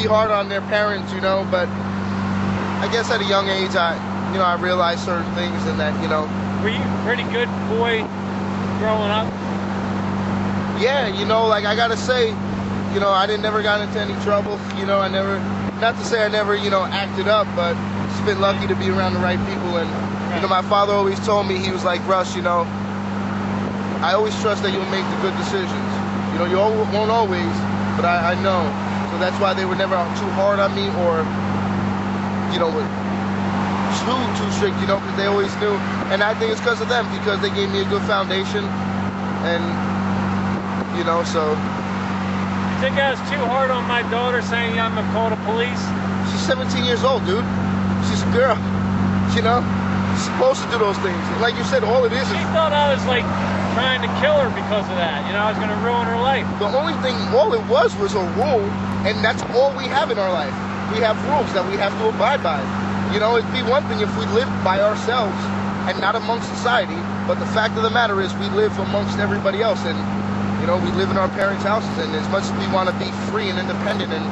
be hard on their parents, you know, but I guess at a young age, I realized certain things, and that, you know. Were you a pretty good boy growing up? Yeah, you know, like I gotta say, you know, I never got into any trouble. You know, not to say I never, you know, acted up, but just been lucky to be around the right people. And, you know, my father always told me, he was like, Russ, you know, I always trust that you'll make the good decisions. You know, you won't always, but I know. So that's why they were never too hard on me, or, you know, too strict, you know, because they always knew. And I think it's because of them, because they gave me a good foundation. And, you know, so. You think I was too hard on my daughter saying I'm gonna call the police? She's 17 years old, dude. She's a girl, you know? She's supposed to do those things. Like you said, all it is. She thought I was like trying to kill her because of that. You know, I was gonna ruin her life. The only thing, all it was a rule, and that's all we have in our life. We have rules that we have to abide by. You know, it'd be one thing if we lived by ourselves and not amongst society, but the fact of the matter is we live amongst everybody else, and, you know, we live in our parents' houses, and as much as we want to be free and independent and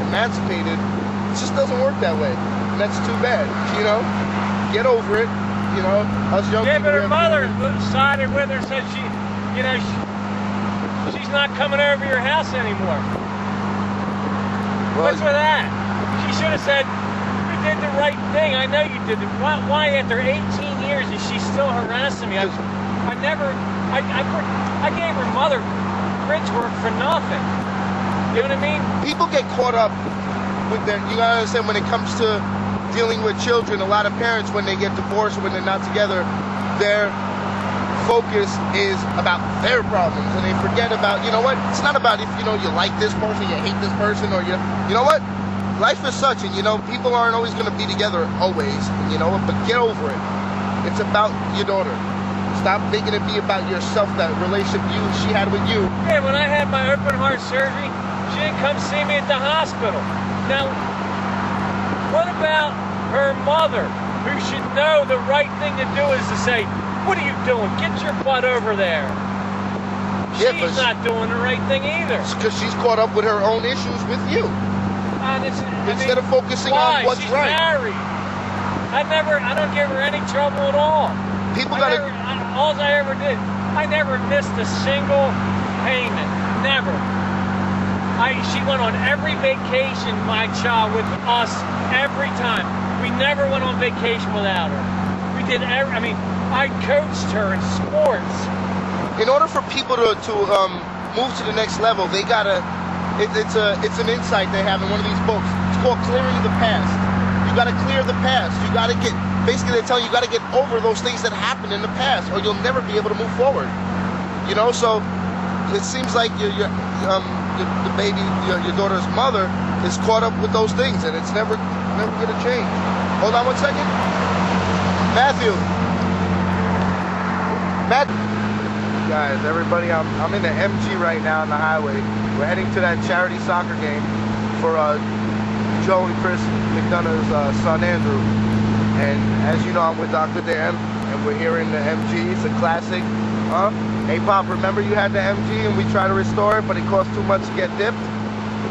emancipated, it just doesn't work that way, and that's too bad, you know? Get over it, you know, us young people. Yeah, but her mother sided with her, said she, you know, she's not coming over your house anymore. Well, what's with that? She should have said, you did the right thing. I know you did. Why after 18 years is she still harassing me? I gave her mother bridge work for nothing. You know what I mean? People get caught up with their, you gotta understand, when it comes to dealing with children, a lot of parents, when they get divorced, when they're not together, their focus is about their problems, and they forget about, you know what, it's not about if, you know, you like this person, you hate this person, or you know what, life is such, and, you know, people aren't always going to be together always, you know, but get over it. It's about your daughter. Stop making it be about yourself, that relationship she had with you. Yeah, when I had my open heart surgery, she didn't come see me at the hospital. Now, what about her mother, who should know the right thing to do is to say, what are you doing? Get your butt over there. Yeah, she's not doing the right thing either. Because she's caught up with her own issues with you. Instead of focusing on what's she's right. Married. I don't give her any trouble at all. All I ever did, I never missed a single payment. Never. She went on every vacation, my child, with us every time. We never went on vacation without her. We did I coached her in sports. In order for people to move to the next level, they gotta. It's an insight they have in one of these books. It's called Clearing the Past. You gotta clear the past. You gotta get. Basically, they're telling you gotta get over those things that happened in the past, or you'll never be able to move forward. You know, so it seems like the baby, your daughter's mother, is caught up with those things, and it's never gonna change. Hold on one second, Matthew. Guys, everybody, I'm in the MG right now on the highway. We're heading to that charity soccer game for Joe and Chris McDonough's son Andrew. And as you know, I'm with Dr. Dan, and we're here in the MG. It's a classic. Hey Pop, remember you had the MG and we tried to restore it, but it cost too much to get dipped?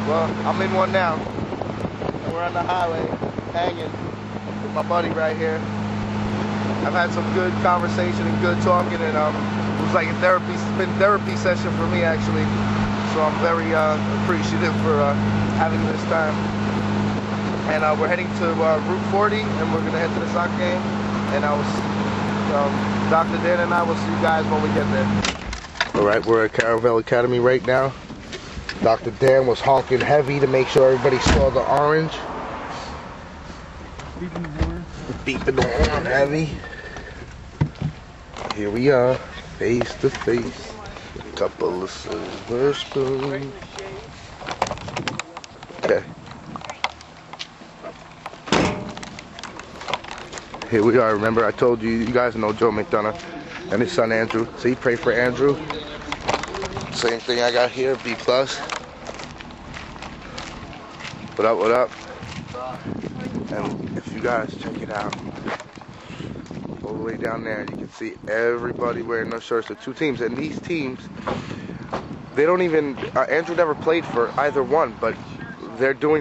Well, I'm in one now. And we're on the highway, hanging with my buddy right here. I've had some good conversation and good talking, and it was like therapy session for me, actually. So I'm very appreciative for having this time. And we're heading to Route 40, and we're gonna head to the soccer game. And Dr. Dan and I will see you guys when we get there. All right, we're at Caravel Academy right now. Dr. Dan was honking heavy to make sure everybody saw the orange. Beeping the horn. Beeping the horn heavy. Here we are, face to face. A couple of silver spoons. Okay. Here we are. Remember, I told you, you guys know Joe McDonough and his son Andrew. See, pray for Andrew. Same thing I got here, B+. What up, what up? And if you guys check it out, all the way down there, you can see everybody wearing those shirts. The two teams, and these teams, they don't even, Andrew never played for either one, but they're doing